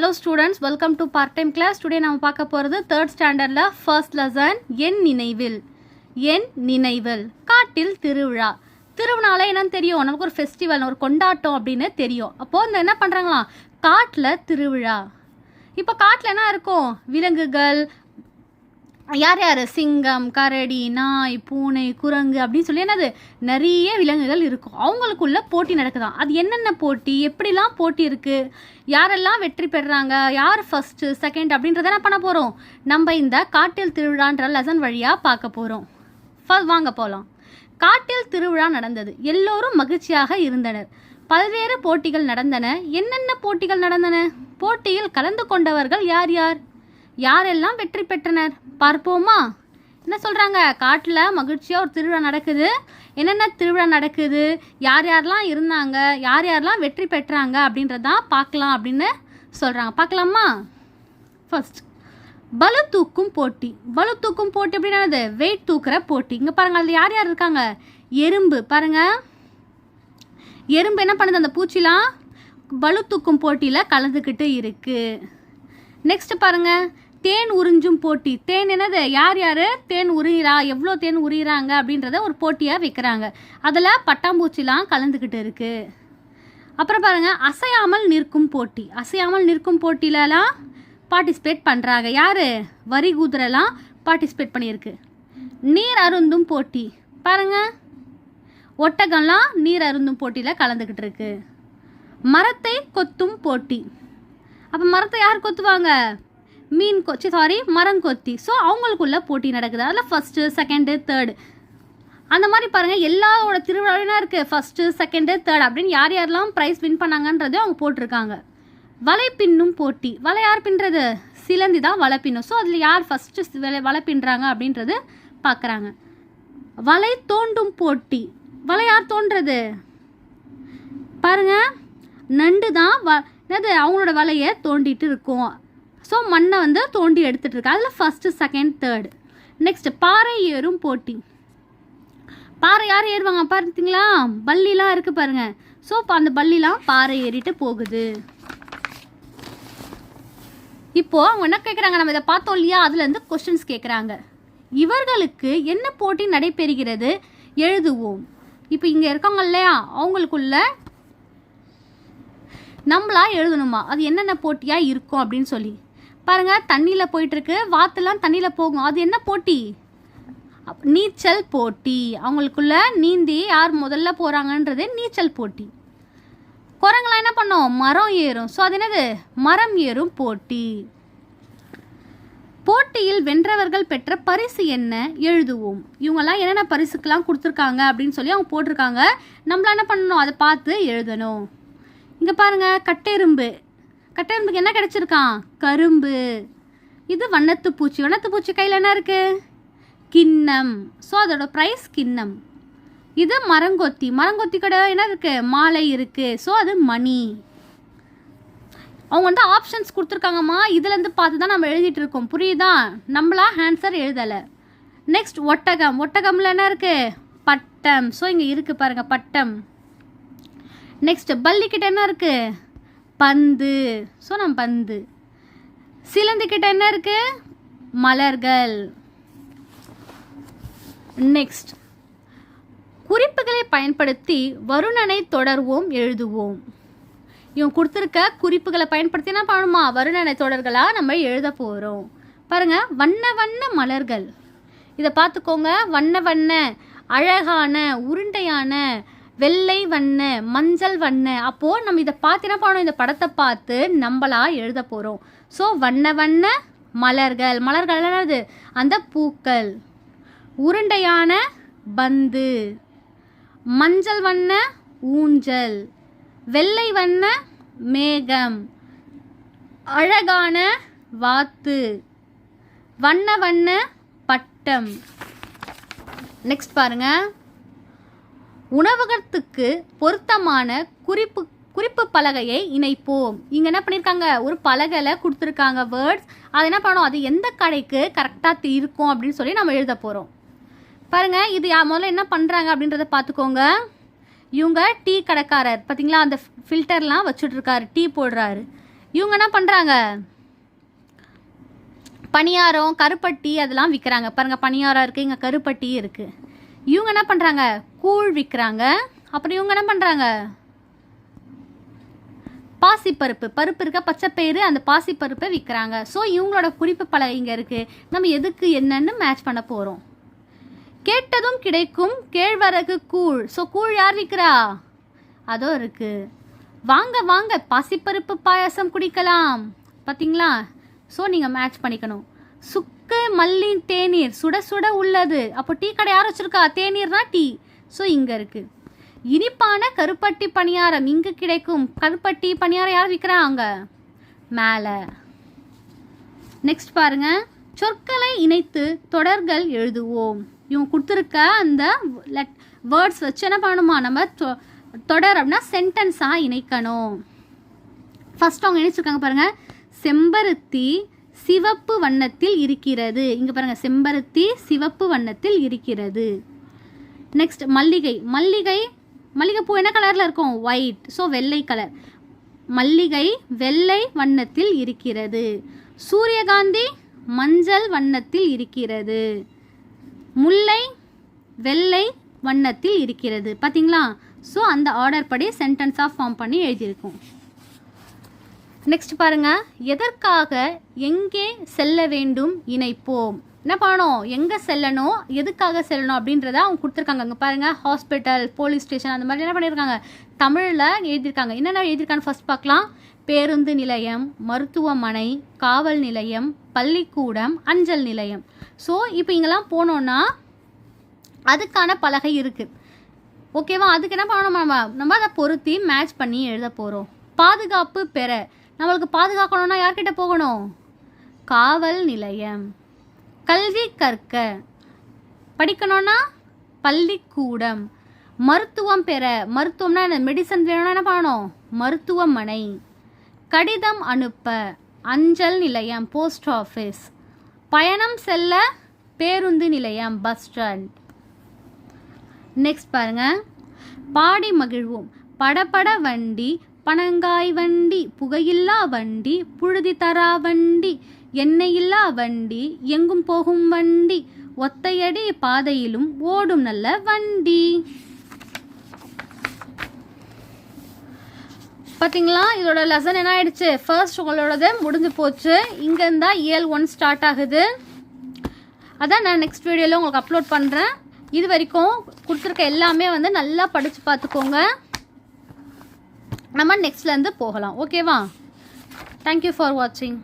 Hello students, welcome to part-time class. Today நாம் பார்க்க போகிறது 3rd standardல first lesson என் நினைவில் காட்டில் திருவிழா. திருவிழால என்னன்னு தெரியும், நமக்கு ஒரு ஃபெஸ்டிவல், ஒரு கொண்டாட்டம் அப்படின்னு தெரியும். அப்போ இந்த என்ன பண்ணுறாங்களாம், காட்டில் திருவிழா. இப்போ காட்டில் என்ன இருக்கும், விலங்குகள், யார் யார், சிங்கம், கரடி, நாய், பூனை, குரங்கு அப்படின்னு சொல்லி என்னது நிறைய விலங்குகள் இருக்கும். அவங்களுக்குள்ள போட்டி நடக்குதான். அது என்னென்ன போட்டி, எப்படிலாம் போட்டி இருக்குது, யாரெல்லாம் வெற்றி பெறுறாங்க, யார் ஃபஸ்ட்டு செகண்ட் அப்படின்றத என்ன பண்ண போகிறோம், நம்ம இந்த காட்டில் திருவிழான்ற லெசன் வழியாக பார்க்க போகிறோம். வாங்க போகலாம். காட்டில் திருவிழா நடந்தது. எல்லோரும் மகிழ்ச்சியாக இருந்தனர். பல்வேறு போட்டிகள் நடந்தன. என்னென்ன போட்டிகள் நடந்தன, போட்டியில் கலந்து கொண்டவர்கள் யார் யார், யாரெல்லாம் வெற்றி பெற்றனர் பார்ப்போமா. என்ன சொல்கிறாங்க, காட்டில் மகிழ்ச்சியாக ஒரு திருவிழா நடக்குது, என்னென்ன திருவிழா நடக்குது, யார் யாரெல்லாம் இருந்தாங்க, யார் யாரெல்லாம் வெற்றி பெற்றாங்க அப்படின்றதான் பார்க்கலாம் அப்படின்னு சொல்கிறாங்க. பார்க்கலாமா. ஃபர்ஸ்ட் பளு தூக்கும் போட்டி. பளு தூக்கும் போட்டி அப்படின்னா வெயிட் தூக்குற போட்டி. இங்கே பாருங்கள், அதில் யார் யார் இருக்காங்க, எறும்பு பாருங்கள். எறும்பு என்ன பண்ணுது, அந்த பூச்சிலாம் பளு தூக்கும் போட்டியில் கலந்துக்கிட்டு இருக்குது. நெக்ஸ்ட் பாருங்கள், தேன் உறிஞ்சும் போட்டி. தேன் என்னது, யார் யார் தேன் உரிகிறா, எவ்வளோ தேன் உரிகிறாங்க அப்படின்றத ஒரு போட்டியாக வைக்கிறாங்க. அதில் பட்டாம்பூச்சிலாம் கலந்துக்கிட்டு இருக்குது. அப்புறம் பாருங்கள், அசையாமல் நிற்கும் போட்டி. அசையாமல் நிற்கும் போட்டியிலலாம் பார்ட்டிசிபேட் பண்ணுறாங்க. யார், வரி குதிரைலாம் பார்ட்டிசிபேட் பண்ணியிருக்கு. நீர் அருந்தும் போட்டி. பாருங்கள், ஒட்டகம்லாம் நீர் அருந்தும் போட்டியில் கலந்துக்கிட்டு இருக்கு. மரத்தை கொத்தும் போட்டி. அப்போ மரத்தை யார் கொத்துவாங்க, மரம் கொத்தி. ஸோ அவங்களுக்குள்ள போட்டி நடக்குது. அதில் ஃபஸ்ட்டு செகண்டு தேர்டு அந்த மாதிரி பாருங்கள், எல்லாரோட திருவிழாவினா இருக்குது ஃபஸ்ட்டு செகண்டு தேர்ட் அப்படின்னு யார் யாரெல்லாம் ப்ரைஸ் வின் பண்ணாங்கன்றதையும் அவங்க போட்டிருக்காங்க. வலை பின்னும் போட்டி. வலை யார் பின்னுறது, சிலந்தி தான் வலை பின்னும். ஸோ அதில் யார் ஃபஸ்ட்டு வலை பின்னுறாங்க அப்படின்றது பார்க்குறாங்க. வலை தோண்டும் போட்டி. வலை யார் தோன்றது, பாருங்கள், நண்டு தான் என்னது அவங்களோட வலையை தோண்டிட்டு இருக்கும். ஸோ மண்ணை தோண்டி எடுத்துகிட்டு இருக்கு. அதில் ஃபஸ்ட்டு செகண்ட் தேர்டு. நெக்ஸ்ட் பாறை ஏறும் போட்டி. பாறை யார் ஏறுவாங்க பார்த்தீங்களா, பல்லிலாம் இருக்குது பாருங்கள். ஸோ அந்த பல்லிலாம் பாறை ஏறிட்டு போகுது. இப்போது அவங்க என்ன கேட்குறாங்க, நம்ம இதை பார்த்தோம் இல்லையா, அதுலேருந்து கொஸ்டின்ஸ் கேட்குறாங்க. இவர்களுக்கு என்ன போட்டி நடைபெறுகிறது எழுதுவோம். இப்போ இங்கே இருக்காங்க இல்லையா, அவங்களுக்குள்ள நம்மளா எழுதணுமா, அது என்னென்ன போட்டியாக இருக்கும் அப்படின்னு சொல்லி பாருங்கள். தண்ணியில் போயிட்டுருக்கு, வாத்துலாம் தண்ணியில் போகும், அது என்ன போட்டி, நீச்சல் போட்டி. அவங்களுக்குள்ள நீந்தி யார் முதல்ல போகிறாங்கன்றது நீச்சல் போட்டி. குரங்கெல்லாம் என்ன பண்ணோம், மரம் ஏறும். ஸோ அது என்னது, மரம் ஏறும் போட்டி. போட்டியில் வென்றவர்கள் பெற்ற பரிசு என்ன எழுதுவோம். இவங்கெல்லாம் என்னென்ன பரிசுக்கெல்லாம் கொடுத்துருக்காங்க அப்படின்னு சொல்லி அவங்க போட்டிருக்காங்க. நம்மளாம் என்ன பண்ணணும், அதை பார்த்து எழுதணும். இங்கே பாருங்கள், கட்டெரும்பு. கட்டெரும்புக்கு என்ன கிடச்சிருக்கான், கரும்பு. இது வண்ணத்து பூச்சி. வண்ணத்து பூச்சி கையில் என்ன இருக்குது, கிண்ணம். ஸோ அதோட ப்ரைஸ் கிண்ணம். இது மரங்கொத்தி. மரங்கொத்தி கடை என்ன இருக்குது, மாலை இருக்குது. ஸோ அது மணி. அவங்க ஆப்ஷன்ஸ் கொடுத்துருக்காங்கம்மா, இதுலேருந்து பார்த்து தான் நம்ம எழுதிட்டு இருக்கோம், புரியுதா, நம்மளா ஆன்சர் எழுதலை. நெக்ஸ்ட் ஒட்டகம். ஒட்டகம்ல என்ன இருக்குது, பட்டம். ஸோ இங்கே இருக்குது பாருங்கள், பட்டம். நெக்ஸ்ட் பல்லிக்கிட்ட என்ன இருக்குது, பந்து. ஸோ நம்ம பந்து. சிலந்திக்கிட்ட என்ன இருக்குது, மலர்கள். நெக்ஸ்ட் குறிப்புகளை பயன்படுத்தி வருணனை தொடர்வோம் எழுதுவோம். இவங்க கொடுத்துருக்க குறிப்புகளை பயன்படுத்தி என்ன பண்ணணுமா, வருணனை தொடர்களாக நம்ம எழுத போகிறோம். பாருங்கள், வண்ண வண்ண மலர்கள். இதை பார்த்துக்கோங்க, வண்ண வண்ண, அழகான, உருண்டையான, வெள்ளை வண்ண, மஞ்சள் வண்ண. அப்போது நம்ம இதை பார்த்து என்ன பண்ணணும், இந்த படத்தை பார்த்து நம்மளா எழுத போகிறோம். ஸோ வண்ண வண்ண மலர்கள். மலர்கள் என்னது, அந்த பூக்கள். உருண்டையான பந்து, மஞ்சள் வண்ண ஊஞ்சல், வெள்ளை வண்ண மேகம், அழகான வாத்து, வண்ண வண்ண பட்டம். நெக்ஸ்ட் பாருங்க, உணவகத்துக்கு பொருத்தமான குறிப்பு பலகையை இணைப்போம். இங்கே என்ன பண்ணியிருக்காங்க, ஒரு பலகையில் கொடுத்துருக்காங்க வேர்ட்ஸ். அது என்ன பண்ணணும், அது எந்த கடைக்கு கரெக்டாக இருக்கும் அப்படின்னு சொல்லி நம்ம எழுத போகிறோம். பாருங்கள், இது முதல்ல என்ன பண்ணுறாங்க அப்படின்றத பார்த்துக்கோங்க. இவங்க டீ கடைக்காரர் பார்த்தீங்களா, அந்த ஃபில்டர்லாம் வச்சுட்ருக்காரு, டீ போடுறாரு. இவங்க என்ன பண்ணுறாங்க, பணியாரம் கருப்பட்டி அதெல்லாம் விற்கிறாங்க. பாருங்கள், பணியாரம் இருக்குது, இங்கே கருப்பட்டி இருக்குது. இவங்க என்ன பண்ணுறாங்க, கூழ் விற்கிறாங்க. அப்புறம் இவங்க என்ன பண்ணுறாங்க, பாசிப்பருப்பு, பருப்பு இருக்க பச்சைப்பயிறு, அந்த பாசிப்பருப்பை விற்கிறாங்க. ஸோ இவங்களோட குறிப்பு பலகை இங்கே இருக்குது. நம்ம எதுக்கு என்னன்னு மேட்ச் பண்ண போகிறோம். கேட்டதும் கிடைக்கும் கேழ்வரகு கூழ். ஸோ கூழ் யார் விற்கிறா, அதோ இருக்குது. வாங்க வாங்க பாசிப்பருப்பு பாயாசம் குடிக்கலாம். பார்த்தீங்களா? ஸோ நீங்கள் மேட்ச் பண்ணிக்கணும். சுக்கு மல்லி தேநீர் சுட சுட உள்ளது. அப்போ டீ கடை யார் வச்சுருக்கா, தேநீர்னா டீ. ஸோ இங்கே இருக்குது. இனிப்பான கருப்பட்டி பணியாரம் இங்கு கிடைக்கும். கருப்பட்டி பணியாரம் யார் விற்கிறாங்க, மேலே. நெக்ஸ்ட் பாருங்க, சொற்களை இணைத்து தொடர்கள் எழுதுவோம். இவங்க கொடுத்துருக்க அந்த வேர்ட்ஸ் வச்சு என்ன பண்ணணுமா, நம்ம தொடர் அப்படின்னா சென்டென்ஸாக இணைக்கணும். ஃபர்ஸ்ட் அவங்க இணைச்சிருக்காங்க பாருங்க, செம்பருத்தி சிவப்பு வண்ணத்தில் இருக்கிறது. இங்கே பாருங்க, செம்பருத்தி சிவப்பு வண்ணத்தில் இருக்கிறது. நெக்ஸ்ட் மல்லிகை, மல்லிகைப்பூ என்ன கலரில் இருக்கும், ஒயிட். ஸோ வெள்ளை கலர். மல்லிகை வெள்ளை வண்ணத்தில் இருக்கிறது. சூரியகாந்தி மஞ்சள் வண்ணத்தில் இருக்கிறது. முல்லை வெள்ளை வண்ணத்தில் இருக்கிறது. பார்த்தீங்களா? ஸோ அந்த ஆர்டர் படி சென்டென்ஸாக ஃபார்ம் பண்ணி எழுதியிருக்கோம். நெக்ஸ்ட் பாருங்க, எதற்காக எங்கே செல்ல வேண்டும் இணைப்போம். என்ன பண்ணணும், எங்கே செல்லணும் எதுக்காக செல்லணும் அப்படின்றத அவங்க கொடுத்துருக்காங்க. அங்கே பாருங்கள், ஹாஸ்பிட்டல் போலீஸ் ஸ்டேஷன் அந்த மாதிரி என்ன பண்ணியிருக்காங்க, தமிழில் எழுதியிருக்காங்க. என்னென்ன எழுதியிருக்கான்னு ஃபர்ஸ்ட் பார்க்கலாம். பேருந்து நிலையம், மருத்துவமனை, காவல் நிலையம், பள்ளிக்கூடம், அஞ்சல் நிலையம். ஸோ இப்போ இங்கெல்லாம் போனோன்னா அதுக்கான பலகை இருக்குது. ஓகேவா? அதுக்கு என்ன பண்ணணும், நம்ம அதை பொருத்தி மேட்ச் பண்ணி எழுத போகிறோம். பாதுகாப்பு பெற, நம்மளுக்கு பாதுகாக்கணும்னா யார்கிட்ட போகணும், காவல் நிலையம். கல்வி கற்க, படிக்கணும்னா பள்ளிக்கூடம். மருத்துவம் பெற, மருத்துவம்னா என்ன, மெடிசன் வேணும்னா என்ன பண்ணணும், மருத்துவமனை. கடிதம் அனுப்ப, அஞ்சல் நிலையம், போஸ்ட் ஆஃபீஸ். பயணம் செல்ல, பேருந்து நிலையம், பஸ் ஸ்டாண்ட். நெக்ஸ்ட் பாருங்க, பாடி மகிழ்வோம். படபட வண்டி, பனங்காய் வண்டி, புகையில்லா வண்டி, புழுதி தரா வண்டி, எண்ணெயில்லா வண்டி, எங்கும் போகும் வண்டி, ஒத்தையடி பாதையிலும் ஓடும் நல்ல வண்டி. பார்த்தீங்களா? இதோட லெசன் என்ன ஆயிடுச்சு, ஃபர்ஸ்ட் உங்களோடது முடிஞ்சு போச்சு. இங்கேருந்தா இயல் 1 ஸ்டார்ட் ஆகுது. அதான் நான் நெக்ஸ்ட் வீடியோவில் உங்களுக்கு அப்லோட் பண்ணுறேன். இது வரைக்கும் கொடுத்துருக்க எல்லாமே வந்து நல்லா படித்து பார்த்துக்கோங்க. நம்ம நெக்ஸ்ட்லேருந்து போகலாம். ஓகேவா? தேங்க்யூ ஃபார் வாட்சிங்.